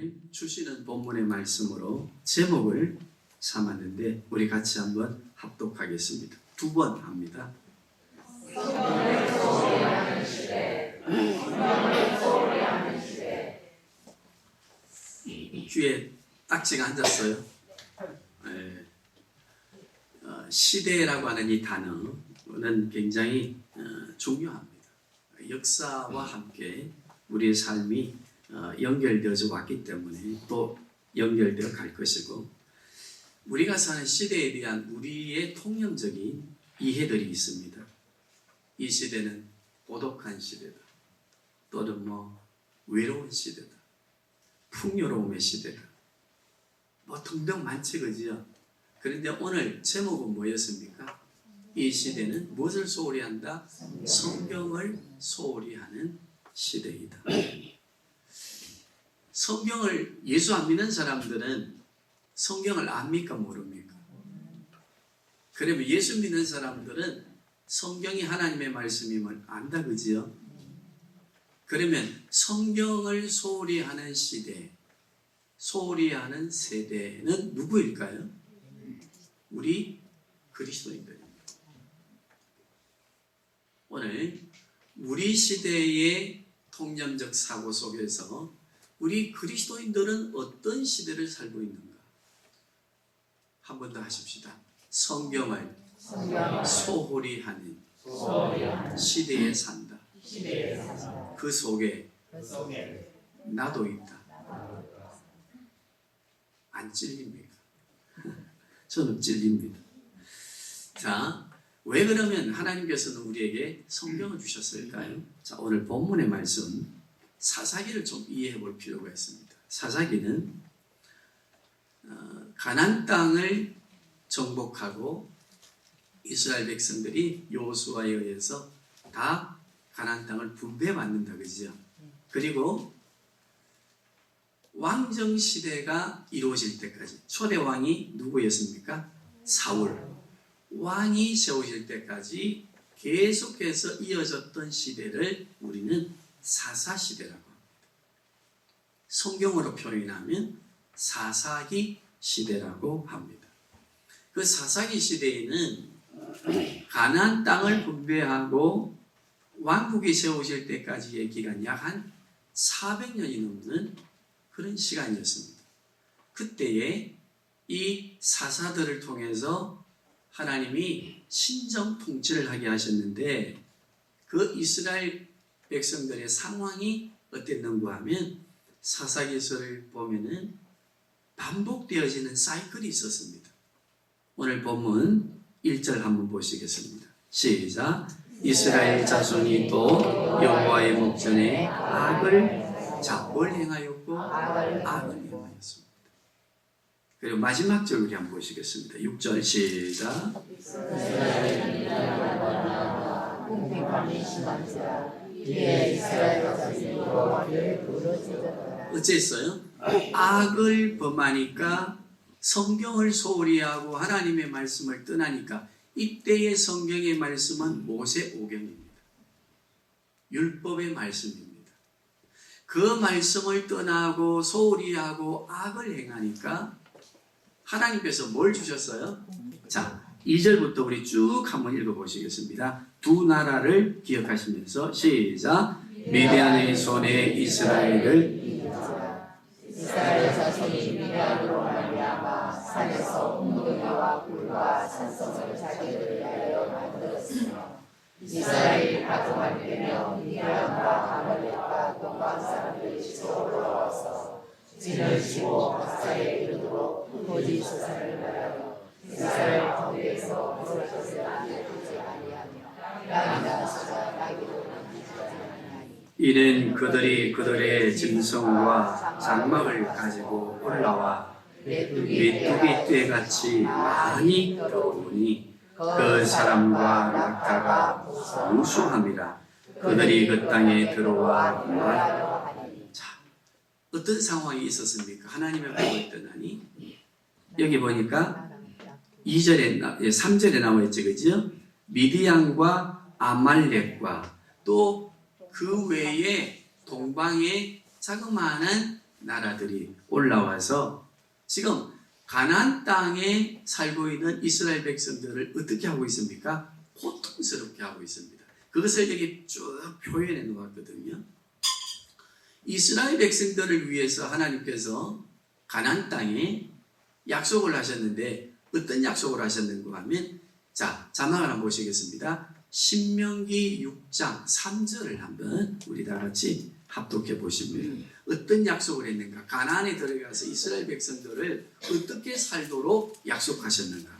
오늘 주시는 본문의 말씀으로 제목을 삼았는데 우리 같이 한번 합독하겠습니다. 2번 합니다. 귀에 딱지가 앉았어요. 시대라고 하는 이 단어는 굉장히 중요합니다. 역사와 함께 우리의 삶이 연결되어져 왔기 때문에 또 연결되어 갈 것이고, 우리가 사는 시대에 대한 우리의 통념적인 이해들이 있습니다. 이 시대는 고독한 시대다, 또는 외로운 시대다, 풍요로움의 시대다, 등등 많지, 그지요? 그런데 오늘 제목은 뭐였습니까? 이 시대는 무엇을 소홀히 한다? 성경을 소홀히 하는 시대이다. 성경을, 예수 안 믿는 사람들은 성경을 압니까, 모릅니까? 그러면 예수 믿는 사람들은 성경이 하나님의 말씀임을 안다, 그지요? 그러면 성경을 소홀히 하는 시대, 소홀히 하는 세대는 누구일까요? 우리 그리스도인들입니다. 오늘 우리 시대의 통념적 사고 속에서 우리 그리스도인들은 어떤 시대를 살고 있는가? 한 번 더 하십시다. 성경을 소홀히 하는 시대에 산다. 그 속에 나도 있다. 안 찔립니까? 저는 찔립니다. 자, 왜 그러면 하나님께서는 우리에게 성경을 주셨을까요? 자, 오늘 본문의 말씀 사사기를 좀 이해해 볼 필요가 있습니다. 사사기는 가나안 땅을 정복하고 이스라엘 백성들이 여호수아에 의해서 다 가나안 땅을 분배받는다, 그죠? 그리고 왕정 시대가 이루어질 때까지, 초대 왕이 누구였습니까? 사울. 왕이 세워질 때까지 계속해서 이어졌던 시대를 우리는 사사시대라고 합니다. 성경으로 표현하면 사사기 시대라고 합니다. 그 사사기 시대에는 가나안 땅을 분배하고 왕국이 세워질 때까지의 기간 약 한 400년이 넘는 그런 시간이었습니다. 그때에 이 사사들을 통해서 하나님이 신정 통치를 하게 하셨는데, 그 이스라엘 백성들의 상황이 어땠는가 하면 사사기서를 보면은 반복되어지는 사이클이 있었습니다. 오늘 본문 1절 한번 보시겠습니다. 시작. 이스라엘 자손이 또 여호와의 목전에 뭘 행하였고 악을 행하였습니다. 그리고 마지막 절 우리 한번 보시겠습니다. 6절 시작. 어째서요? 악을 범하니까, 성경을 소홀히 하고 하나님의 말씀을 떠나니까, 이때의 성경의 말씀은 모세오경입니다. 율법의 말씀입니다. 그 말씀을 떠나고 소홀히 하고 악을 행하니까 하나님께서 뭘 주셨어요? 자, 2절부터 우리 쭉 한번 읽어보시겠습니다. 두 나라를 기억하시면서 시작. 미디안의 손에 이스라엘을 이스라엘 자손이 미디안으로 말미암아 산에서 웅덩이와 굴과 산성을 자기들을 위하여 만들었으며, 이스라엘이 가동할 때며 미디안과 아말렉과 동방 사람들이 치러 올라와서 진을 치고 박사에 이르도록 도지 수산을 말하여 이스라엘 가운데에서 먹을 것을 안 내두지 아니하며 땅이 나서가 나기도 남기지 아니하니, 이는 그들이 그들의 짐승과 장막을 가지고 올라와 메뚜기 떼같이 많이 들어오니 그 사람과 낙타가 무수함이라. 그들이 그 땅에 들어와 자, 어떤 상황이 있었습니까? 하나님의 복을 떠나니, 여기 보니까 3절에 나와 있죠, 그죠? 미디안과 아말렉과 또 그 외에 동방의 자그마한 나라들이 올라와서 지금 가나안 땅에 살고 있는 이스라엘 백성들을 어떻게 하고 있습니까? 고통스럽게 하고 있습니다. 그것을 여기 쭉 표현해 놓았거든요. 이스라엘 백성들을 위해서 하나님께서 가나안 땅에 약속을 하셨는데 어떤 약속을 하셨는가 하면, 자, 자막을 한번 보시겠습니다. 신명기 6장 3절을 한번 우리 다 같이 합독해 보시면 어떤 약속을 했는가, 가나안에 들어가서 이스라엘 백성들을 어떻게 살도록 약속하셨는가.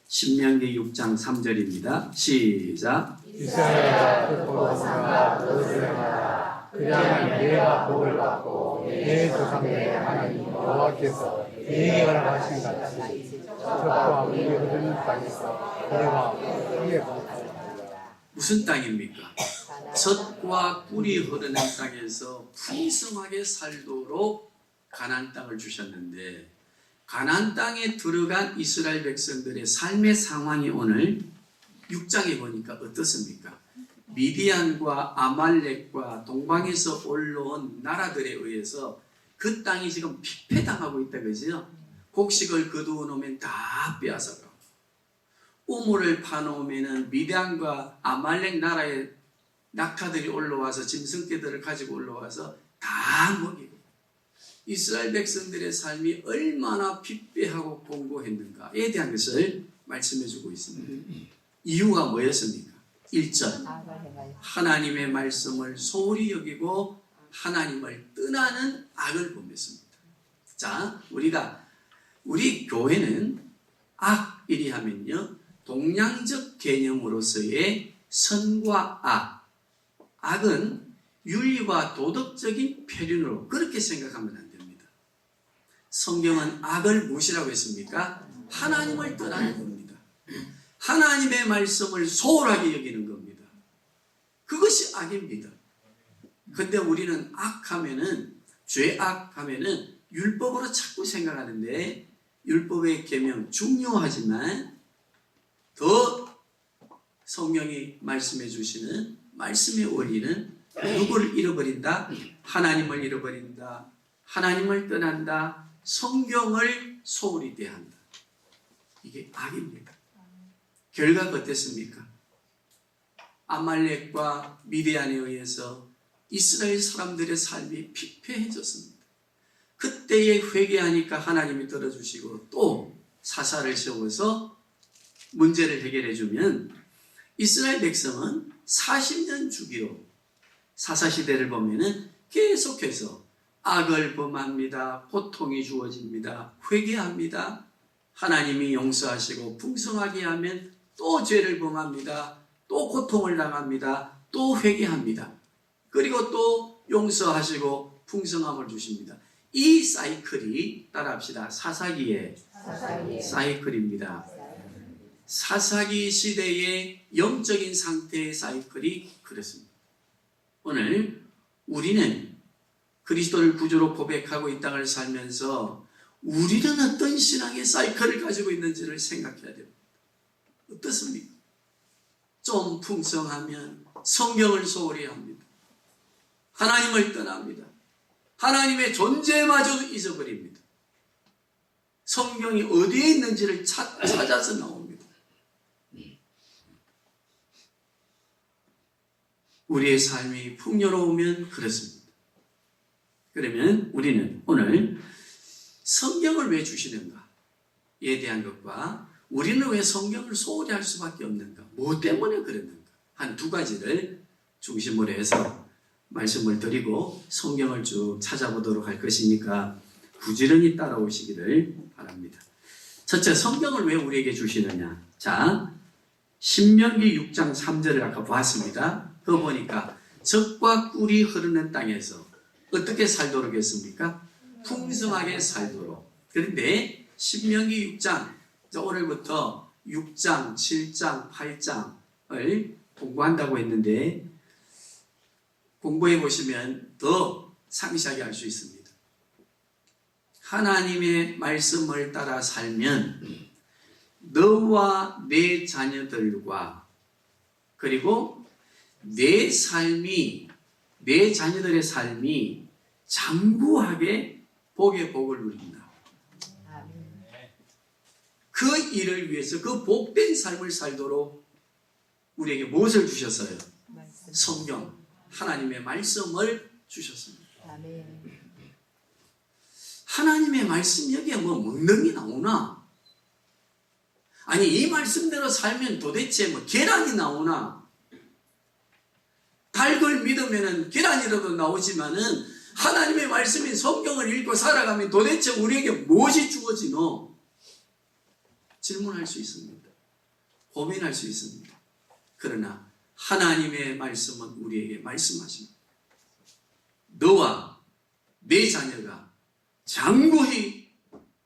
신명기 6장 3절입니다. 시작. 이스라엘아 듣고 삼가 그것을 행하라. 그리하면 내가 복을 받고 내 조상의 하나님 여호와께서 내게 허락하신 같이 적과 우리 흐르는 땅에서 너희와 함께 거하리라. 무슨 땅입니까? 젖과 꿀이 흐르는 땅에서 풍성하게 살도록 가나안 땅을 주셨는데, 가나안 땅에 들어간 이스라엘 백성들의 삶의 상황이 오늘 6장에 보니까 어떻습니까? 미디안과 아말렉과 동방에서 올라온 나라들에 의해서 그 땅이 지금 피폐당하고 있다, 그죠? 곡식을 거두어 놓으면 다 빼앗아가고, 우물을 파놓으면 미디안과 아말렉 나라의 낙타들이 올라와서 짐승떼들을 가지고 올라와서 다 먹이고, 이스라엘 백성들의 삶이 얼마나 피폐하고 공고했는가에 대한 것을 말씀해 주고 있습니다. 이유가 뭐였습니까? 1절, 하나님의 말씀을 소홀히 여기고 하나님을 떠나는 악을 범했습니다. 자, 우리 교회는 악이리 하면요, 동양적 개념으로서의 선과 악, 악은 윤리와 도덕적인 표현으로 그렇게 생각하면 안 됩니다. 성경은 악을 무엇이라고 했습니까? 하나님을 떠나는 겁니다. 하나님의 말씀을 소홀하게 여기는 겁니다. 그것이 악입니다. 근데 우리는 악하면은, 죄악하면은 율법으로 자꾸 생각하는데, 율법의 계명 중요하지만 더 성경이 말씀해 주시는 말씀의 원리는 누구를 잃어버린다? 하나님을 잃어버린다. 하나님을 떠난다. 성경을 소홀히 대한다. 이게 악입니다. 결과가 어땠습니까? 아말렉과 미디안에 의해서 이스라엘 사람들의 삶이 피폐해졌습니다. 그때에 회개하니까 하나님이 들어주시고 또 사사를 세워서 문제를 해결해 주면 이스라엘 백성은 40년 주기로 사사시대를 보면은 계속해서 악을 범합니다. 고통이 주어집니다. 회개합니다. 하나님이 용서하시고 풍성하게 하면 또 죄를 범합니다. 또 고통을 당합니다. 또 회개합니다. 그리고 또 용서하시고 풍성함을 주십니다. 이 사이클이, 따라합시다, 사사기의 사이클입니다. 사사기 시대의 영적인 상태의 사이클이 그렇습니다. 오늘 우리는 그리스도를 구주로 고백하고 이 땅을 살면서 우리는 어떤 신앙의 사이클을 가지고 있는지를 생각해야 됩니다. 어떻습니까? 좀 풍성하면 성경을 소홀히 합니다. 하나님을 떠납니다. 하나님의 존재마저 잊어버립니다. 성경이 어디에 있는지를 찾아서 나옵니다. 우리의 삶이 풍요로우면 그렇습니다. 그러면 우리는 오늘 성경을 왜 주시는가에 대한 것과 우리는 왜 성경을 소홀히 할 수밖에 없는가, 뭐 때문에 그랬는가, 한 두 가지를 중심으로 해서 말씀을 드리고 성경을 쭉 찾아보도록 할 것이니까 부지런히 따라오시기를 바랍니다. 첫째, 성경을 왜 우리에게 주시느냐. 자, 신명기 6장 3절을 아까 보았습니다. 그거 보니까 젖과 꿀이 흐르는 땅에서 어떻게 살도록 했습니까? 풍성하게 살도록. 그런데 신명기 6장, 오늘부터 6장, 7장, 8장을 공부한다고 했는데 공부해 보시면 더 상세하게 알 수 있습니다. 하나님의 말씀을 따라 살면 너와 내 자녀들과 그리고 내 삶이, 내 자녀들의 삶이 장구하게 복의 복을 누린다. 아멘. 그 일을 위해서 그 복된 삶을 살도록 우리에게 무엇을 주셨어요? 말씀. 성경, 하나님의 말씀을 주셨습니다. 아멘. 하나님의 말씀 여기에 뭐 먹는 게 나오나? 아니 이 말씀대로 살면 도대체 뭐 계란이 나오나? 닭을 믿으면 계란이라도 나오지만은 하나님의 말씀인 성경을 읽고 살아가면 도대체 우리에게 무엇이 주어지노? 질문할 수 있습니다. 고민할 수 있습니다. 그러나 하나님의 말씀은 우리에게 말씀하십니다. 너와 내 자녀가 장구히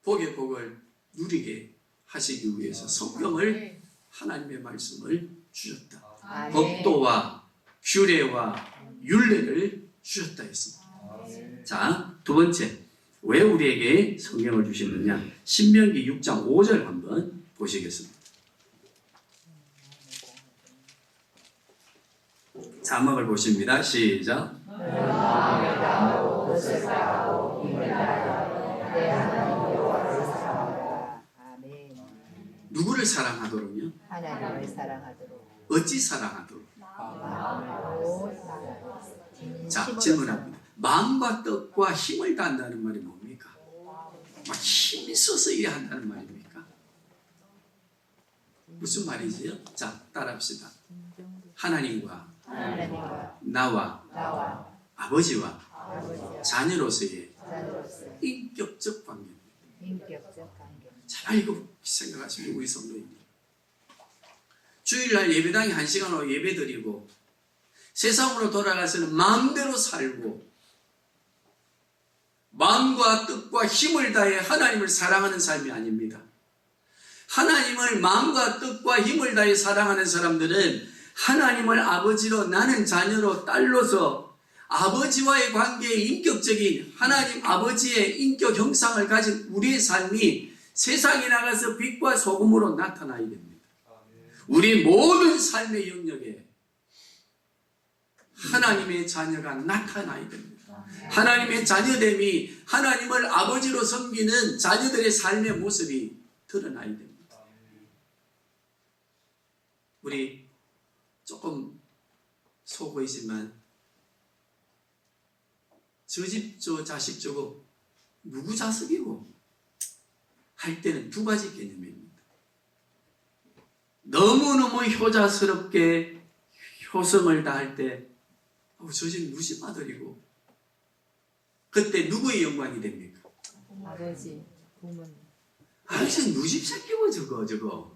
복의 복을 누리게 하시기 위해서 성경을 하나님의 말씀을 주셨다. 아멘. 법도와 규례와 율례를 주셨다 했습니다. 자, 두 번째, 왜 우리에게 성경을 주셨느냐? 신명기 6장 5절 한번 보시겠습니다. 자막을 보십니다. 시작. 아멘. 누구를 사랑하도록요? 하나님을 사랑하도록 어찌 사랑하도록? 마음으로 사랑하도록. 자, 진심으로 질문합니다. 마음과 뜻과 힘을 다한다는 말이 뭡니까? 막 힘이 써서 일해야 한다는 말입니까? 무슨 말이지요? 자, 따라합시다. 하나님과 하나님과 나와 나와 아버지와 아버지와 자녀로서의 자녀로서 인격적 관계. 인격적 관계. 잘 이거 생각하시면 우리 성도입니다. 주일날 예배당에 1시간으로 예배드리고 세상으로 돌아가서는 마음대로 살고 마음과 뜻과 힘을 다해 하나님을 사랑하는 삶이 아닙니다. 하나님을 마음과 뜻과 힘을 다해 사랑하는 사람들은 하나님을 아버지로 나는 자녀로 딸로서 아버지와의 관계에 인격적인 하나님 아버지의 인격 형상을 가진 우리의 삶이 세상에 나가서 빛과 소금으로 나타나야 됩니다. 우리 모든 삶의 영역에 하나님의 자녀가 나타나야 됩니다. 하나님의 자녀됨이 하나님을 아버지로 섬기는 자녀들의 삶의 모습이 드러나야 됩니다. 우리 조금 속보이지만 저 집 저 자식 저거 누구 자식이고 할 때는 두 가지 개념입니다. 너무너무 효자스럽게 효성을 다할 때 저 집 무슨 아들이고 그때 누구의 영광이 됩니까? 아버지, 부모님. 저 누집 새끼고 저거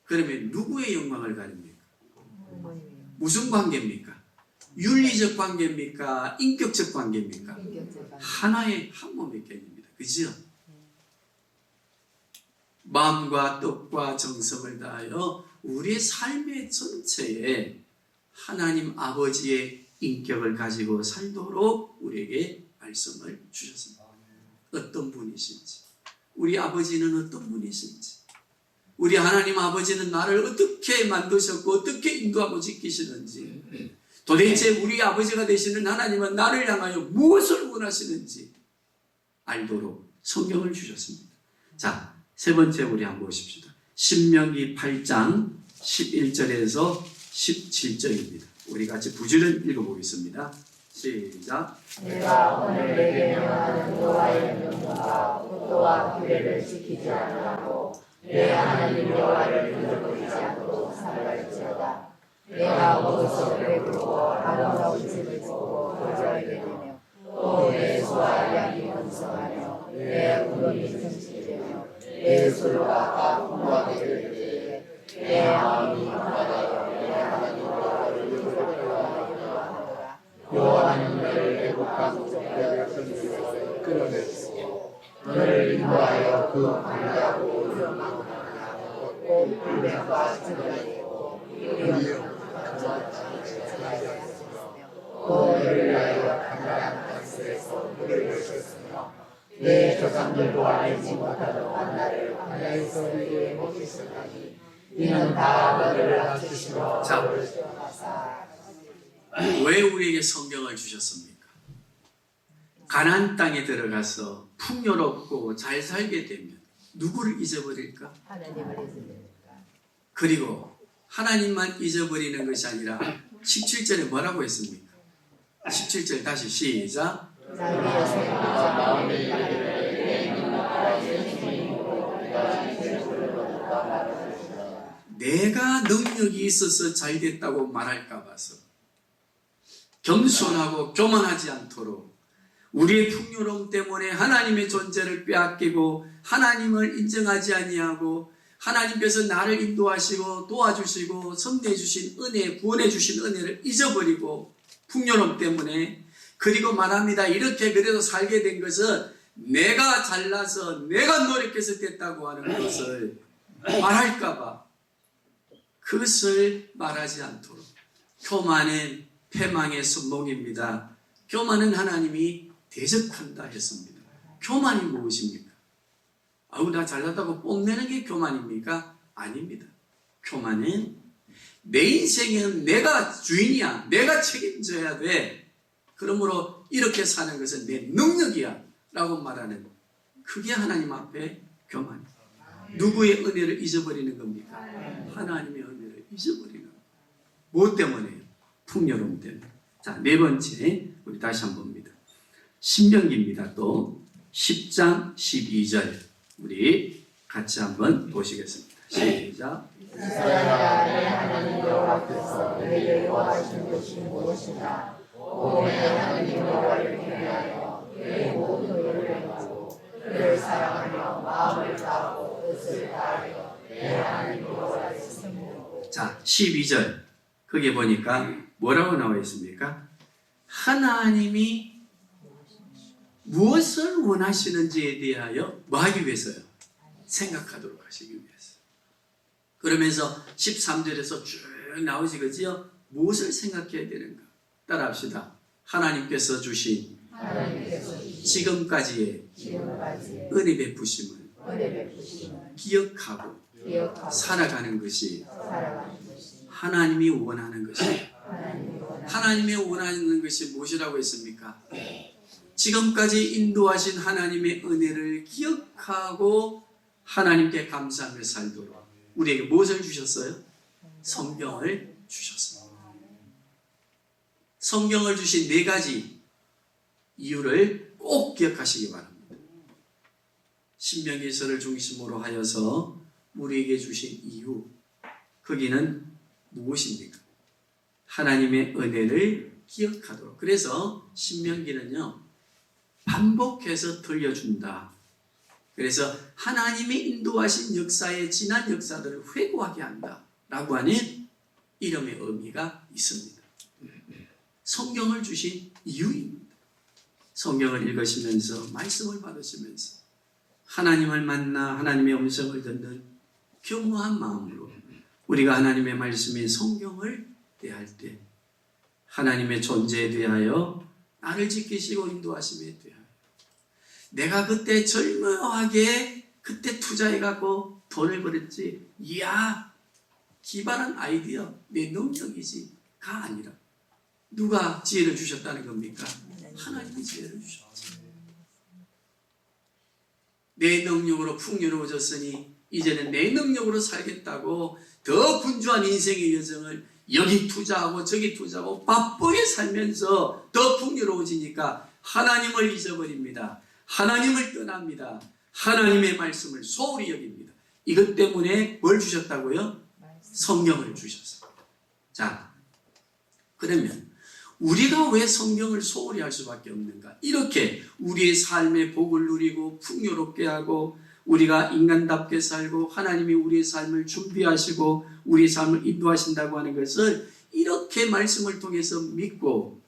그러면 누구의 영광을 가립니까? 부모님의 무슨 관계입니까? 윤리적 관계입니까? 인격적 관계입니까? 인격적 관계. 하나의 한 몸의 개념입니다. 그죠? 마음과 뜻과 정성을 다하여 우리의 삶의 전체에 하나님 아버지의 인격을 가지고 살도록 우리에게 말씀을 주셨습니다. 어떤 분이신지, 우리 아버지는 어떤 분이신지, 우리 하나님 아버지는 나를 어떻게 만드셨고 어떻게 인도하고 지키시는지, 도대체 우리 아버지가 되시는 하나님은 나를 향하여 무엇을 원하시는지 알도록 성경을 주셨습니다. 자, 세 번째 우리 한번 보십시다. 신명기 8장 11절에서 17절입니다. 우리 같이 부지런 읽어보겠습니다. 시작. 내가 오늘 내게 명하는 여호와의 명령과 법도와 규례를 지키지 아니하고 내 하나님 여호와를 들어보지 않고 살갈지어다. 내가 어디서 배부르고 아름다운 집을 짓고 거저하게 되며 또 내 소와 양이 번성하며 내 운동이 성실되며 내 소유가 풍부하게 될 때에 내 마음이 받아여 내 하나님 여호와를 들어보려 여호와는 너를 애굽 강족들의 손에서 끌어내시고 너를 인도하여 그 광야고 꼭 불백과 증거되고 우리의 너를 위하여 강한 반스에서 물을 주셨으며 내 조상들도 알지 못하던 만나를 광야에서 우리에게 먹이셨다니 이는 다 너를 낮추시며 자, 하사 왜 우리에게 성경을 주셨습니까? 가나안 땅에 들어가서 풍요롭고 잘 살게 되면 누구를 잊어버릴까? 하나님을 잊으니까 그리고 하나님만 잊어버리는 것이 아니라 17절에 뭐라고 했습니까? 17절 다시 시작. 자기의 생각과 마음의 일을 내가 능력이 있어서 잘 됐다고 말할까 봐서 겸손하고 교만하지 않도록 우리의 풍요로움 때문에 하나님의 존재를 빼앗기고 하나님을 인정하지 아니하고 하나님께서 나를 인도하시고 도와주시고 섭리해 주신 은혜, 구원해 주신 은혜를 잊어버리고 풍요로움 때문에 그리고 말합니다. 이렇게 그래도 살게 된 것은 내가 잘나서 내가 노력해서 됐다고 하는 것을 말할까 봐 그것을 말하지 않도록 교만은 패망의 손목입니다. 교만은 하나님이 대적한다 했습니다. 교만이 무엇입니까? 아우 나 잘났다고 뽐내는 게 교만입니까? 아닙니다. 교만은 내 인생은 내가 주인이야. 내가 책임져야 돼. 그러므로 이렇게 사는 것은 내 능력이야 라고 말하는 그게 하나님 앞에 교만입니다. 누구의 은혜를 잊어버리는 겁니까? 하나님의 은혜를 잊어버리는 겁니다. 무엇 때문에요? 풍요로움 때문에. 자, 네 번째 우리 다시 한번 봅니다. 신명기입니다. 또 10장 12절 우리 같이 한번 보시겠습니다. 시작. 이스라엘아 내 하나님 여호와께서 너희를 구하신 것이 무엇이냐 내 하나님 여호와를 경외하여 그의 모든 의를 행하고 그를 사랑하며 마음을 다하고 뜻을 다하여 내 하나님 여호와를 섬기고. 자, 12절 거기에 보니까 뭐라고 나와 있습니까? 하나님이 무엇을 원하시는지에 대하여 뭐 하기 위해서요? 생각하도록 하시기 위해서. 그러면서 13절에서 쭉 나오지 그지요? 무엇을 생각해야 되는가? 따라합시다. 하나님께서 주신 지금까지의 은혜 베푸심을 기억하고 살아가는 것이 하나님이 원하는 것입니다. 하나님이 원하는 것이 무엇이라고 했습니까? 지금까지 인도하신 하나님의 은혜를 기억하고 하나님께 감사하며 살도록 우리에게 무엇을 주셨어요? 성경을 주셨습니다. 성경을 주신 네 가지 이유를 꼭 기억하시기 바랍니다. 신명기서를 중심으로 하여서 우리에게 주신 이유, 거기는 무엇입니까? 하나님의 은혜를 기억하도록. 그래서 신명기는요 반복해서 들려준다. 그래서 하나님의 인도하신 역사의 지난 역사들을 회고하게 한다 라고 하는 이름의 의미가 있습니다. 성경을 주신 이유입니다. 성경을 읽으시면서 말씀을 받으시면서 하나님을 만나 하나님의 음성을 듣는 겸허한 마음으로 우리가 하나님의 말씀인 성경을 대할 때 하나님의 존재에 대하여 나를 지키시고 인도하심에 대하여 내가 그때 절묘하게 그때 투자해갖고 돈을 벌었지 이야 기발한 아이디어 내 능력이지가 아니라 누가 지혜를 주셨다는 겁니까? 하나님이 지혜를 주셨지. 내 능력으로 풍요로워졌으니 이제는 내 능력으로 살겠다고 더 분주한 인생의 여정을 여기 투자하고 저기 투자하고 바쁘게 살면서 더 풍요로워지니까 하나님을 잊어버립니다. 하나님을 떠납니다. 하나님의 말씀을 소홀히 여깁니다. 이것 때문에 뭘 주셨다고요? 성경을 주셨어요. 자, 그러면 우리가 왜 성경을 소홀히 할 수밖에 없는가? 이렇게 우리의 삶의 복을 누리고 풍요롭게 하고 우리가 인간답게 살고 하나님이 우리의 삶을 준비하시고 우리의 삶을 인도하신다고 하는 것을 이렇게 말씀을 통해서 믿고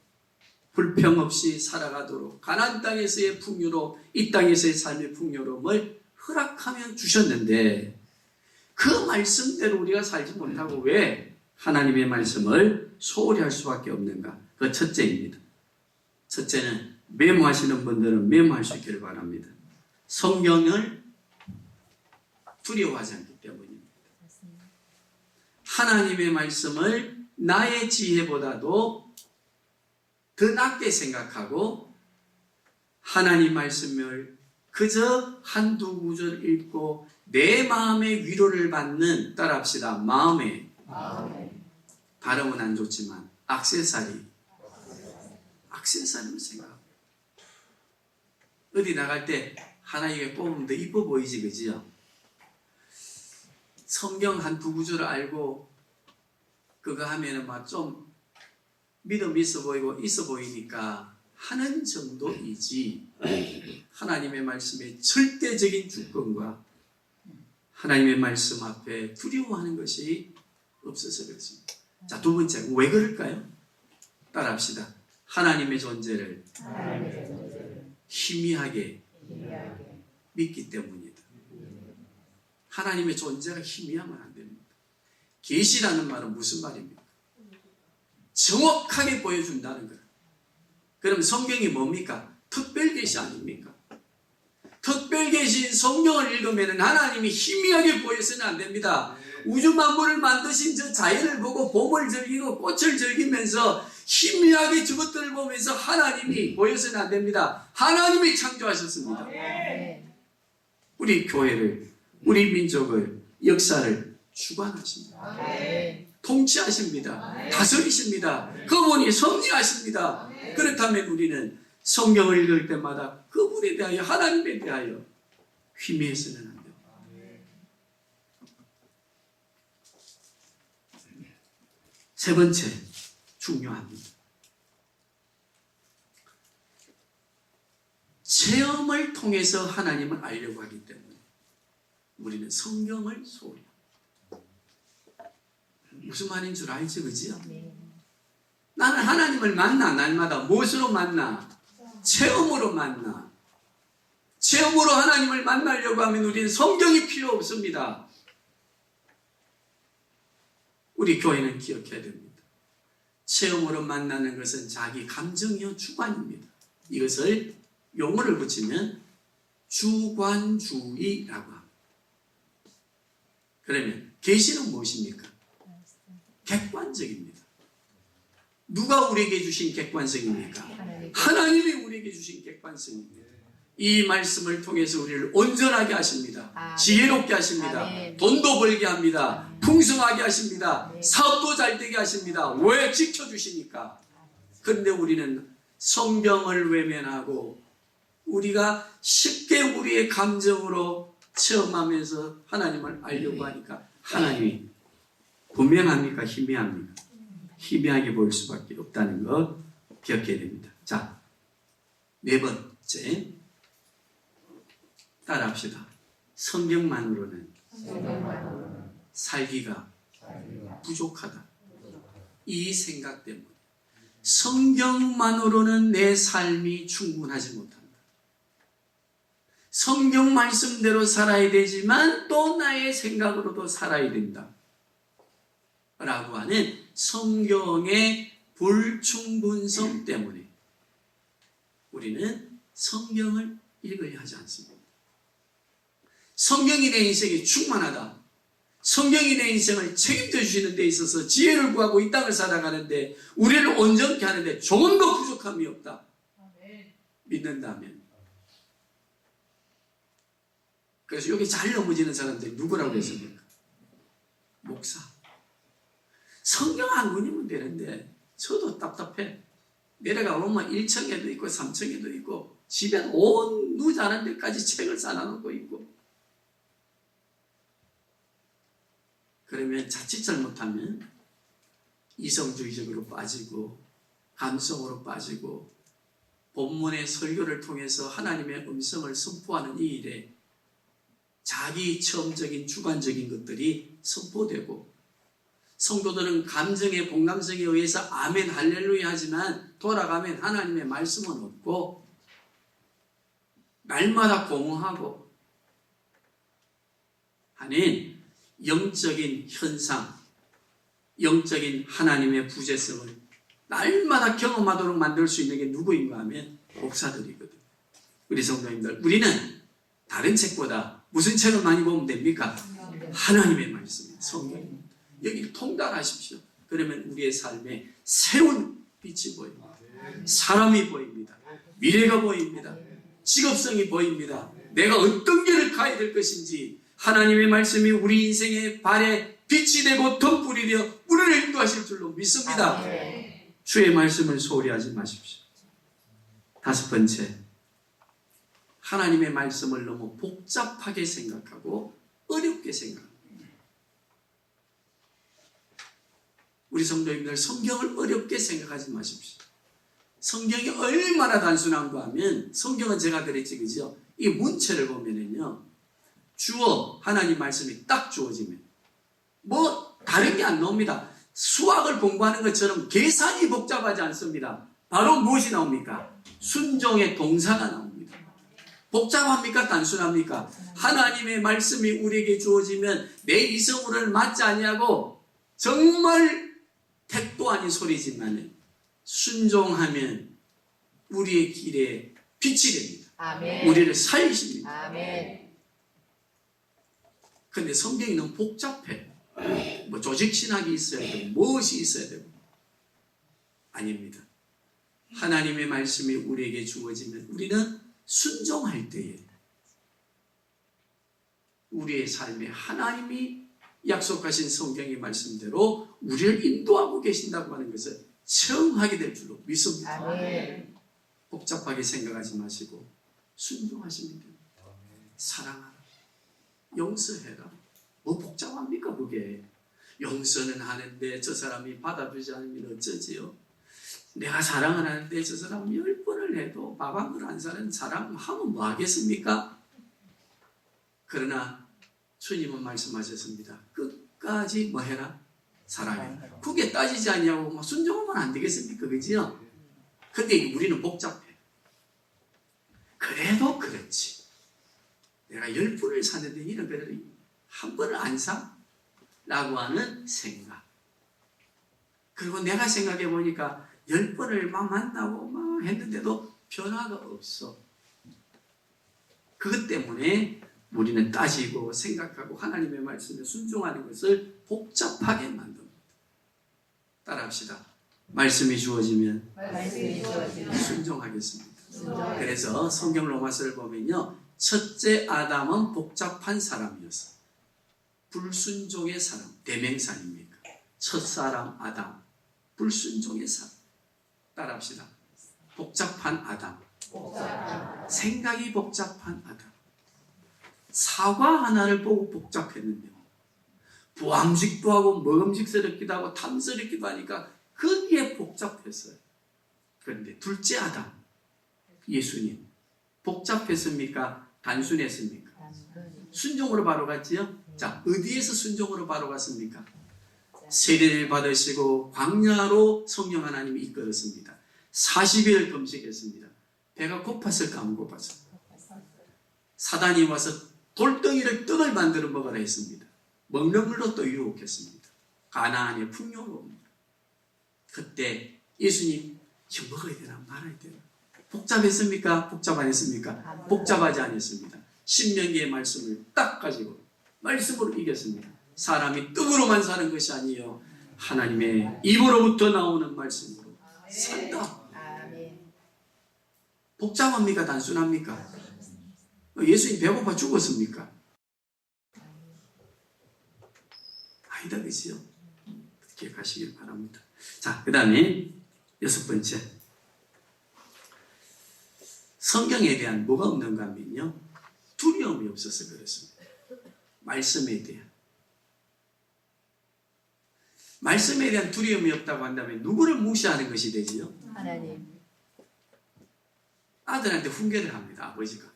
불평 없이 살아가도록 가나안 땅에서의 풍요로 이 땅에서의 삶의 풍요로움을 허락하며 주셨는데 그 말씀대로 우리가 살지 못하고 왜 하나님의 말씀을 소홀히 할 수밖에 없는가? 그 첫째입니다. 첫째는 메모하시는 분들은 메모할 수 있기를 바랍니다. 성경을 두려워하지 않기 때문입니다. 하나님의 말씀을 나의 지혜보다도 더 낮게 생각하고 하나님 말씀을 그저 한두 구절 읽고 내 마음의 위로를 받는, 따라합시다, 마음의, 발음은 안 좋지만 액세서리로 생각합니다. 어디 나갈 때 하나 이게 뽑으면 더 이뻐 보이지, 그지요? 성경 한 두 구절을 알고 그거 하면은 막 좀 믿음 있어 보이고 있어 보이니까 하는 정도이지, 하나님의 말씀의 절대적인 주권과 하나님의 말씀 앞에 두려워하는 것이 없어서 그렇습니다. 자, 두 번째, 왜 그럴까요? 따라합시다. 하나님의 존재를 희미하게 믿기 때문이다. 하나님의 존재가 희미하면 안 됩니다. 계시라는 말은 무슨 말입니까? 정확하게 보여준다는 거예요. 그럼 성경이 뭡니까? 특별계시 아닙니까? 특별계시인 성경을 읽으면 하나님이 희미하게 보여서는 안 됩니다. 우주 만물을 만드신 저 자연을 보고 봄을 즐기고 꽃을 즐기면서 희미하게 저것들을 보면서 하나님이 보여서는 안 됩니다. 하나님이 창조하셨습니다. 우리 교회를, 우리 민족을, 역사를 주관하십니다. 통치하십니다. 다스리십니다. 그분이 섭리하십니다. 그렇다면 우리는 성경을 읽을 때마다 그분에 대하여, 하나님에 대하여 희미해서는 안 됩니다. 세 번째, 중요합니다. 체험을 통해서 하나님을 알려고 하기 때문에 우리는 성경을 소홀히 합니다. 무슨 말인 줄 알지, 그지요? 나는 하나님을 만나, 날마다. 무엇으로 만나? 체험으로 만나. 체험으로 하나님을 만나려고 하면 우리는 성경이 필요 없습니다. 우리 교회는 기억해야 됩니다. 체험으로 만나는 것은 자기 감정이요 주관입니다. 이것을 용어를 붙이면 주관주의라고 합니다. 그러면 계시는 무엇입니까? 객관적입니다. 누가 우리에게 주신 객관성입니까? 하나님이 우리에게 주신 객관성입니다. 이 말씀을 통해서 우리를 온전하게 하십니다. 지혜롭게 하십니다. 돈도 벌게 합니다. 풍성하게 하십니다. 사업도 잘 되게 하십니다. 왜? 지켜주시니까. 그런데 우리는 성경을 외면하고 우리가 쉽게 우리의 감정으로 체험하면서 하나님을 알려고 하니까 하나님이 분명합니까? 희미합니까? 희미하게 보일 수밖에 없다는 거 기억해야 됩니다. 자, 네 번째, 따라합시다. 성경만으로는 살기가 부족하다. 이 생각 때문에 성경만으로는 내 삶이 충분하지 못한다. 성경 말씀대로 살아야 되지만 또 나의 생각으로도 살아야 된다. 라고 하는 성경의 불충분성 때문에 우리는 성경을 읽어야 하지 않습니다. 성경이 내 인생에 충만하다. 성경이 내 인생을 책임져 주시는 데 있어서 지혜를 구하고 이 땅을 살아가는데 우리를 온전케 하는데 조금도 부족함이 없다. 믿는다면. 그래서 여기 잘 넘어지는 사람들이 누구라고 했습니까? 목사. 성경 한 권이면 되는데 저도 답답해. 내려가 보면 1층에도 있고 3층에도 있고 집에 온 누자는 데까지 책을 쌓아놓고 있고, 그러면 자칫 잘못하면 이성주의적으로 빠지고 감성으로 빠지고 본문의 설교를 통해서 하나님의 음성을 선포하는 이 일에 자기 체험적인 주관적인 것들이 선포되고, 성도들은 감정의 공감성에 의해서 아멘 할렐루야 하지만 돌아가면 하나님의 말씀은 없고 날마다 공허하고 하는 영적인 현상, 영적인 하나님의 부재성을 날마다 경험하도록 만들 수 있는 게 누구인가 하면 목사들이거든. 우리 성도님들, 우리는 다른 책보다 무슨 책을 많이 보면 됩니까? 하나님의 말씀입니다. 성경입니다. 여기를 통달하십시오. 그러면 우리의 삶에 새로운 빛이 보입니다. 사람이 보입니다. 미래가 보입니다. 직업성이 보입니다. 내가 어떤 길을 가야 될 것인지 하나님의 말씀이 우리 인생의 발에 빛이 되고 덤불이 되어 우리를 인도하실 줄로 믿습니다. 주의 말씀을 소홀히 하지 마십시오. 다섯 번째, 하나님의 말씀을 너무 복잡하게 생각하고 어렵게 생각합니다. 우리 성도님들, 성경을 어렵게 생각하지 마십시오. 성경이 얼마나 단순한가 하면, 성경은 제가 그랬지, 그죠? 이 문체를 보면은요, 주어, 하나님 말씀이 딱 주어지면 뭐 다른 게 안 나옵니다. 수학을 공부하는 것처럼 계산이 복잡하지 않습니다. 바로 무엇이 나옵니까? 순종의 동사가 나옵니다. 복잡합니까? 단순합니까? 하나님의 말씀이 우리에게 주어지면 내 이성으로는 맞지 아니하고 정말 택도 아닌 소리지만 순종하면 우리의 길에 빛이 됩니다. 아멘. 우리를 살리십니다. 아멘. 근데 성경이 너무 복잡해. 뭐 조직신학이 있어야 되고 무엇이 있어야 되고. 아닙니다. 하나님의 말씀이 우리에게 주어지면 우리는 순종할 때에 우리의 삶에 하나님이 약속하신 성경의 말씀대로 우리를 인도하고 계신다고 하는 것을 체험하게 될 줄로 믿습니다. 아멘. 복잡하게 생각하지 마시고 순종하시면 됩니다. 사랑하라. 용서해라. 뭐 복잡합니까 그게. 용서는 하는데 저 사람이 받아주지 않으면 어쩌지요. 내가 사랑을 하는데 저 사람 10번을 해도 밥 한 그릇 안 사는 사람 하면 뭐 하겠습니까? 그러나 주님은 말씀하셨습니다. 끝까지 뭐 해라? 사랑해. 그게 따지지 않냐고 뭐 순종하면 안 되겠습니까? 그지요? 근데 우리는 복잡해. 그래도 그렇지. 내가 10분을 샀는데 이런 거를 한 번을 안 사? 라고 하는 생각. 그리고 내가 생각해 보니까 10번을 막 만나고 막 했는데도 변화가 없어. 그것 때문에 우리는 따지고 생각하고 하나님의 말씀에 순종하는 것을 복잡하게 만듭니다. 따라합시다. 말씀이 주어지면 순종하겠습니다. 그래서 성경 로마서를 보면요, 첫째 아담은 복잡한 사람이었어. 불순종의 사람, 대명사입니까? 첫사람 아담, 불순종의 사람. 따라합시다. 복잡한 아담. 생각이 복잡한 아담. 사과 하나를 보고 복잡했는데요. 부함직도 하고 먹음직스럽기도 하고 탐스럽기도 하니까 거기에 복잡했어요. 그런데 둘째 아담, 예수님, 복잡했습니까? 단순했습니까? 순종으로 바로 갔지요? 자, 어디에서 순종으로 바로 갔습니까? 세례를 받으시고 광야로 성령 하나님이 이끌었습니다. 40일 금식했습니다. 배가 고팠을까 안 고팠을까? 사단이 와서 돌덩이를 떡을 만들어 먹으라 했습니다. 먹는 물로 또 유혹했습니다. 가나안의 풍요로 옵니다. 그때 예수님 이거 먹어야 되나 말아야 되나? 복잡했습니까? 복잡 안 했습니까? 복잡하지 않았습니다. 신명기의 말씀을 딱 가지고 말씀으로 이겼습니다. 사람이 떡으로만 사는 것이 아니에요. 하나님의 입으로부터 나오는 말씀으로 산다. 복잡합니까? 단순합니까? 예수님 배고파 죽었습니까? 아니다, 그치요? 기억하시길 바랍니다. 자, 그 다음에 여섯 번째. 성경에 대한 뭐가 없는가 하면요, 두려움이 없어서 그렇습니다. 말씀에 대한. 말씀에 대한 두려움이 없다고 한다면 누구를 무시하는 것이 되지요? 하나님. 아들한테 훈계를 합니다. 아버지가.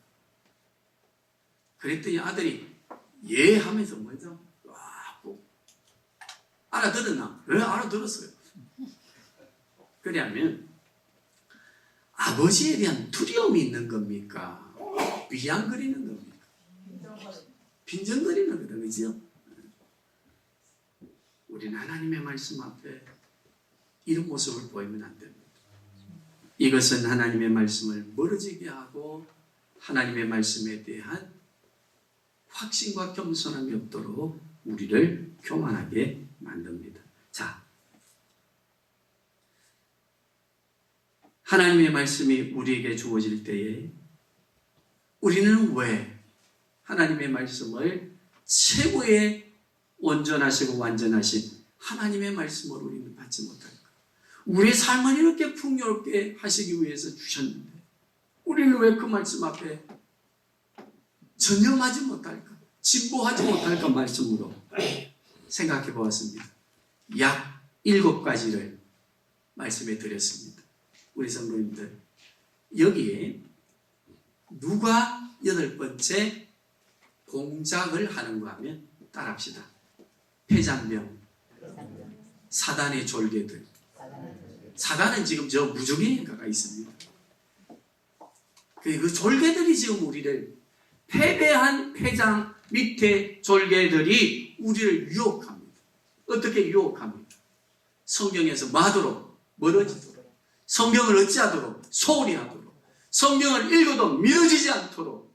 그랬더니 아들이 예 하면서 먼저 알아들었나? 왜 알아들었어요? 그러면 아버지에 대한 두려움이 있는 겁니까? 위안거리는 겁니까? 빈정거리는 거다, 그죠? 우리는 하나님의 말씀 앞에 이런 모습을 보이면 안 됩니다. 이것은 하나님의 말씀을 멀어지게 하고 하나님의 말씀에 대한 확신과 겸손함이 없도록 우리를 교만하게 만듭니다. 자, 하나님의 말씀이 우리에게 주어질 때에 우리는 왜 하나님의 말씀을 최고의 온전하시고 완전하신 하나님의 말씀으로 우리는 받지 못할까? 우리의 삶을 이렇게 풍요롭게 하시기 위해서 주셨는데 우리는 왜 그 말씀 앞에 전념하지 못할까? 진보하지 못할까? 말씀으로 생각해 보았습니다. 약 7가지를 말씀해 드렸습니다. 우리 성도님들, 여기에 누가 8번째 공작을 하는가 하면 따라합시다. 폐잔병, 사단의 졸개들. 사단은 지금 저 무적의 가가 있습니다. 그 졸개들이 지금 우리를, 패배한 폐장 밑에 졸개들이 우리를 유혹합니다. 어떻게 유혹합니까? 성경에서 마도록, 멀어지도록, 성경을 어찌하도록, 소홀히 하도록, 성경을 읽어도 믿어지지 않도록,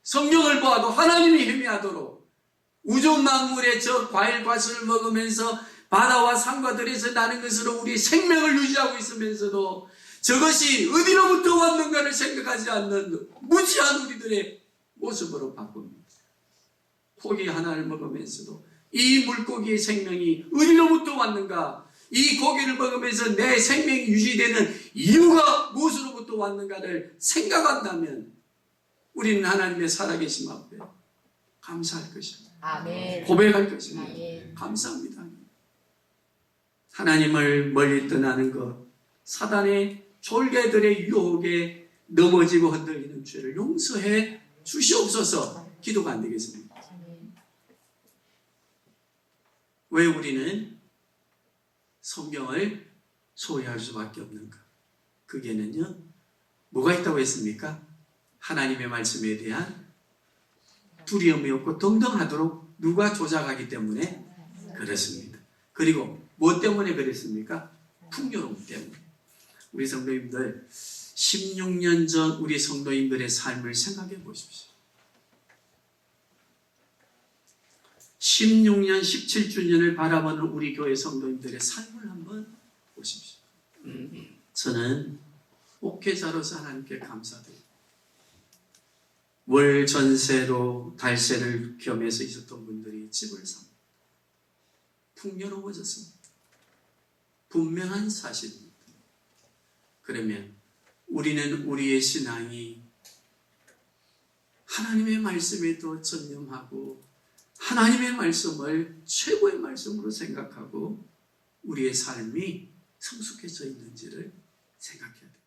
성경을 보아도 하나님이 희미하도록, 우주 만물의 저 과일 과수를 먹으면서 바다와 산과 들에서 나는 것으로 우리 생명을 유지하고 있으면서도 저것이 어디로부터 왔는가를 생각하지 않는 무지한 우리들의 모습으로 바꿉니다. 고기 하나를 먹으면서도 이 물고기의 생명이 어디로부터 왔는가, 이 고기를 먹으면서 내 생명이 유지되는 이유가 무엇으로부터 왔는가를 생각한다면 우리는 하나님의 살아계심 앞에 감사할 것입니다. 아멘. 고백할 것입니다. 아멘. 감사합니다. 하나님을 멀리 떠나는 것, 사단의 졸개들의 유혹에 넘어지고 흔들리는 죄를 용서해 주시옵소서. 기도가 안 되겠습니까? 왜 우리는 성경을 소유할 수밖에 없는가? 그게는요, 뭐가 있다고 했습니까? 하나님의 말씀에 대한 두려움이 없고 동등하도록 누가 조작하기 때문에 그렇습니다. 그리고 뭐 때문에 그랬습니까? 풍요로움 때문에. 우리 성도님들, 16년 전 우리 성도님들의 삶을 생각해 보십시오. 16년, 17주년을 바라보는 우리 교회 성도님들의 삶을 한번 보십시오. 저는 목회자로서 하나님께 감사드립니다. 월 전세로 달세를 겸해서 있었던 분들이 집을 삽니다. 풍요로워졌습니다. 분명한 사실입니다. 그러면 우리는 우리의 신앙이 하나님의 말씀에도 전념하고 하나님의 말씀을 최고의 말씀으로 생각하고 우리의 삶이 성숙해져 있는지를 생각해야 됩니다.